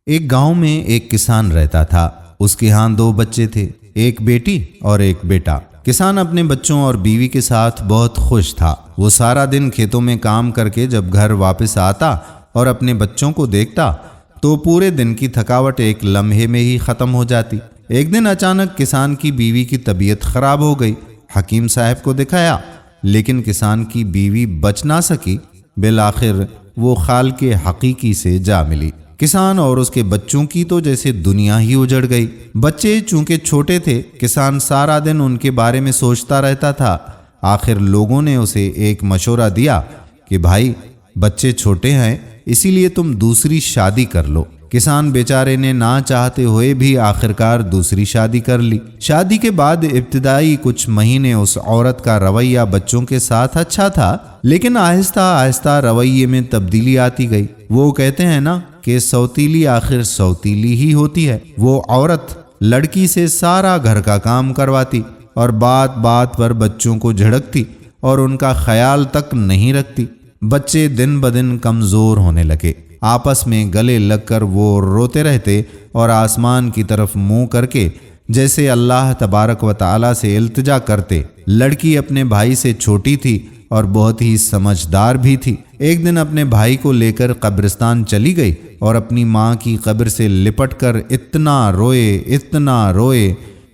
ایک گاؤں میں ایک کسان رہتا تھا۔ اس کے ہاں 2 بچے تھے، ایک بیٹی اور ایک بیٹا۔ کسان اپنے بچوں اور بیوی کے ساتھ بہت خوش تھا۔ وہ سارا دن کھیتوں میں کام کر کے جب گھر واپس آتا اور اپنے بچوں کو دیکھتا تو پورے دن کی تھکاوٹ ایک لمحے میں ہی ختم ہو جاتی۔ ایک دن اچانک کسان کی بیوی کی طبیعت خراب ہو گئی۔ حکیم صاحب کو دکھایا، لیکن کسان کی بیوی بچ نہ سکی۔ بالآخر وہ خالق حقیقی سے جا ملی۔ کسان اور اس کے بچوں کی تو جیسے دنیا ہی اجڑ گئی۔ بچے چونکہ چھوٹے تھے، کسان سارا دن ان کے بارے میں سوچتا رہتا تھا۔ آخر لوگوں نے اسے ایک مشورہ دیا کہ بھائی، بچے چھوٹے ہیں، اسی لیے تم دوسری شادی کر لو۔ کسان بیچارے نے نہ چاہتے ہوئے بھی آخرکار دوسری شادی کر لی۔ شادی کے بعد ابتدائی کچھ مہینے اس عورت کا رویہ بچوں کے ساتھ اچھا تھا، لیکن آہستہ آہستہ رویے میں تبدیلی آتی گئی۔ وہ کہتے ہیں نا کہ سوتیلی آخر سوتیلی ہی ہوتی ہے۔ وہ عورت لڑکی سے سارا گھر کا کام کرواتی اور بات بات پر بچوں کو جھڑکتی اور ان کا خیال تک نہیں رکھتی۔ بچے دن بدن کمزور ہونے لگے۔ آپس میں گلے لگ کر وہ روتے رہتے اور آسمان کی طرف منہ کر کے جیسے اللہ تبارک و تعالی سے التجا کرتے۔ لڑکی اپنے بھائی سے چھوٹی تھی اور بہت ہی سمجھدار بھی تھی۔ ایک دن اپنے بھائی کو لے کر قبرستان چلی گئی اور اپنی ماں کی قبر سے لپٹ کر اتنا روئے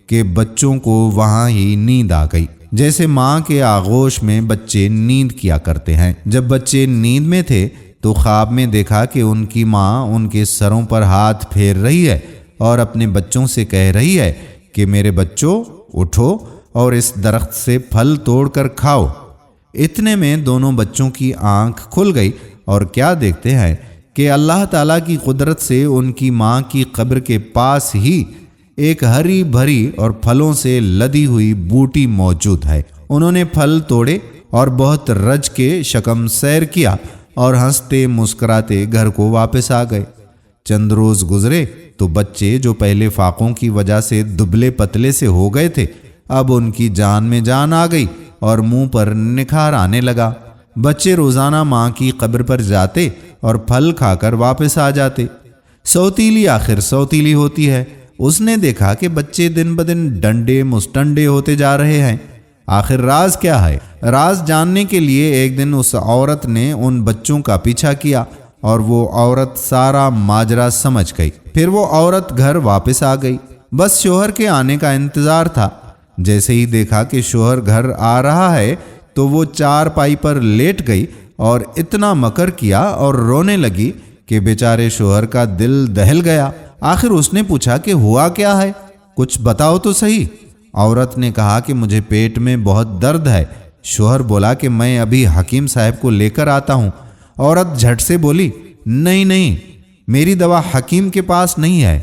کہ بچوں کو وہاں ہی نیند آ گئی، جیسے ماں کے آغوش میں بچے نیند کیا کرتے ہیں۔ جب بچے نیند میں تھے تو خواب میں دیکھا کہ ان کی ماں ان کے سروں پر ہاتھ پھیر رہی ہے اور اپنے بچوں سے کہہ رہی ہے کہ میرے بچوں، اٹھو اور اس درخت سے پھل توڑ کر کھاؤ۔ اتنے میں دونوں بچوں کی آنکھ کھل گئی اور کیا دیکھتے ہیں کہ اللہ تعالیٰ کی قدرت سے ان کی ماں کی قبر کے پاس ہی ایک ہری بھری اور پھلوں سے لدی ہوئی بوٹی موجود ہے۔ انہوں نے پھل توڑے اور بہت رج کے شکم سیر کیا اور ہنستے مسکراتے گھر کو واپس آ گئے۔ چند روز گزرے تو بچے جو پہلے فاقوں کی وجہ سے دبلے پتلے سے ہو گئے تھے، اب ان کی جان میں جان آ گئی اور منہ پر نکھار آنے لگا۔ بچے روزانہ ماں کی قبر پر جاتے اور پھل کھا کر واپس آ جاتے۔ سوتیلی آخر سوتیلی ہوتی ہے۔ اس نے دیکھا کہ بچے دن بدن ڈنڈے مسٹنڈے ہوتے جا رہے ہیں۔ آخر راز کیا ہے؟ راز جاننے کے لیے ایک دن اس عورت نے ان بچوں کا پیچھا کیا اور وہ عورت سارا ماجرا سمجھ گئی۔ پھر وہ عورت گھر واپس آ گئی۔ بس شوہر کے آنے کا انتظار تھا۔ جیسے ہی دیکھا کہ شوہر گھر آ رہا ہے تو وہ چارپائی پر لیٹ گئی اور اتنا مکر کیا اور رونے لگی کہ بیچارے شوہر کا دل دہل گیا۔ آخر اس نے پوچھا کہ ہوا کیا ہے، کچھ بتاؤ تو صحیح۔ عورت نے کہا کہ مجھے پیٹ میں بہت درد ہے۔ شوہر بولا کہ میں ابھی حکیم صاحب کو لے کر آتا ہوں۔ عورت جھٹ سے بولی، نہیں، میری دوا حکیم کے پاس نہیں ہے۔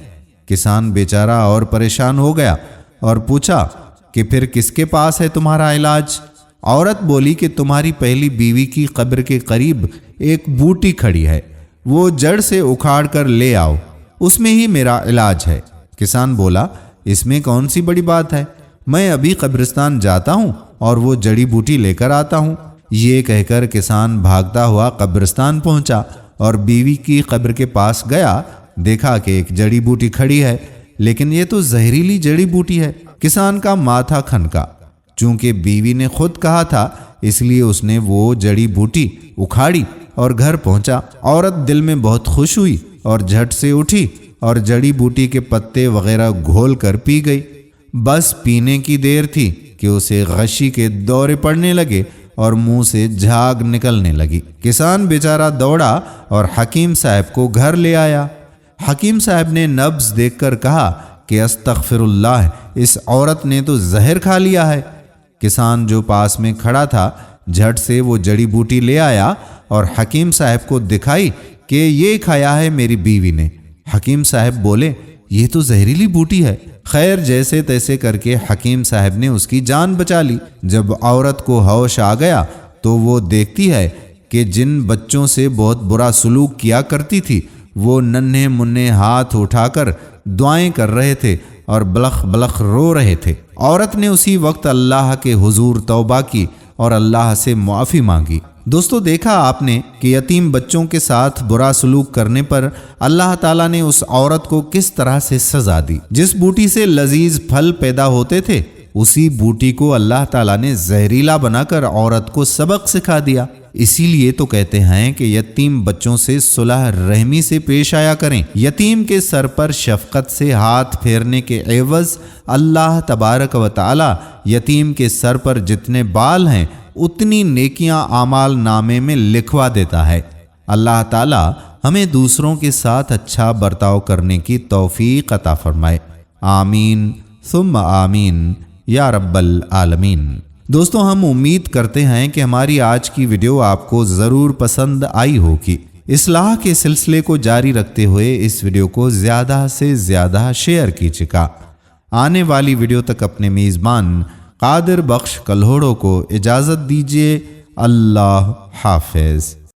کسان بیچارہ اور پریشان ہو گیا اور پوچھا کہ پھر کس کے پاس ہے تمہارا علاج؟ عورت بولی کہ تمہاری پہلی بیوی کی قبر کے قریب ایک بوٹی کھڑی ہے، وہ جڑ سے اکھاڑ کر لے آؤ، اس میں ہی میرا علاج ہے۔ کسان بولا، اس میں کون سی بڑی بات ہے، میں ابھی قبرستان جاتا ہوں اور وہ جڑی بوٹی لے کر آتا ہوں۔ یہ کہہ کر کسان بھاگتا ہوا قبرستان پہنچا اور بیوی کی قبر کے پاس گیا۔ دیکھا کہ ایک جڑی بوٹی کھڑی ہے، لیکن یہ تو زہریلی جڑی بوٹی ہے۔ کسان کا ماتھا کھنکا۔ چونکہ بیوی نے خود کہا تھا، اس لیے اس نے وہ جڑی بوٹی اکھاڑی اور گھر پہنچا۔ عورت دل میں بہت خوش ہوئی اور جھٹ سے اٹھی اور جڑی بوٹی کے پتے وغیرہ گھول کر پی گئی۔ بس پینے کی دیر تھی کہ اسے غشی کے دورے پڑنے لگے اور منہ سے جھاگ نکلنے لگی۔ کسان بیچارہ دوڑا اور حکیم صاحب کو گھر لے آیا۔ حکیم صاحب نے نبض دیکھ کر کہا کہ استغفر اللہ، اس عورت نے تو زہر کھا لیا ہے۔ کسان جو پاس میں کھڑا تھا جھٹ سے وہ جڑی بوٹی لے آیا اور حکیم صاحب کو دکھائی کہ یہ کھایا ہے میری بیوی نے۔ حکیم صاحب بولے، یہ تو زہریلی بوٹی ہے۔ خیر جیسے تیسے کر کے حکیم صاحب نے اس کی جان بچا لی۔ جب عورت کو ہوش آ گیا تو وہ دیکھتی ہے کہ جن بچوں سے بہت برا سلوک کیا کرتی تھی وہ ننھے منھے ہاتھ اٹھا کر دعائیں کر رہے تھے اور بلخ بلخ رو رہے تھے۔ عورت نے اسی وقت اللہ کے حضور توبہ کی اور اللہ سے معافی مانگی۔ دوستو دیکھا آپ نے کہ یتیم بچوں کے ساتھ برا سلوک کرنے پر اللہ تعالیٰ نے اس عورت کو کس طرح سے سزا دی۔ جس بوٹی سے لذیذ پھل پیدا ہوتے تھے اسی بوٹی کو اللہ تعالیٰ نے زہریلا بنا کر عورت کو سبق سکھا دیا۔ اسی لیے تو کہتے ہیں کہ یتیم بچوں سے صلح رحمی سے پیش آیا کریں۔ یتیم کے سر پر شفقت سے ہاتھ پھیرنے کے عوض اللہ تبارک و تعالی یتیم کے سر پر جتنے بال ہیں اتنی نیکیاں اعمال نامے میں لکھوا دیتا ہے۔ اللہ تعالی ہمیں دوسروں کے ساتھ اچھا برتاؤ کرنے کی توفیق عطا فرمائے۔ آمین ثم آمین یا رب العالمین۔ دوستو ہم امید کرتے ہیں کہ ہماری آج کی ویڈیو آپ کو ضرور پسند آئی ہوگی۔ اصلاح کے سلسلے کو جاری رکھتے ہوئے اس ویڈیو کو زیادہ سے زیادہ شیئر کیجیے گا۔ آنے والی ویڈیو تک اپنے میزبان قادر بخش کلہوڑو کو اجازت دیجیے۔ اللہ حافظ۔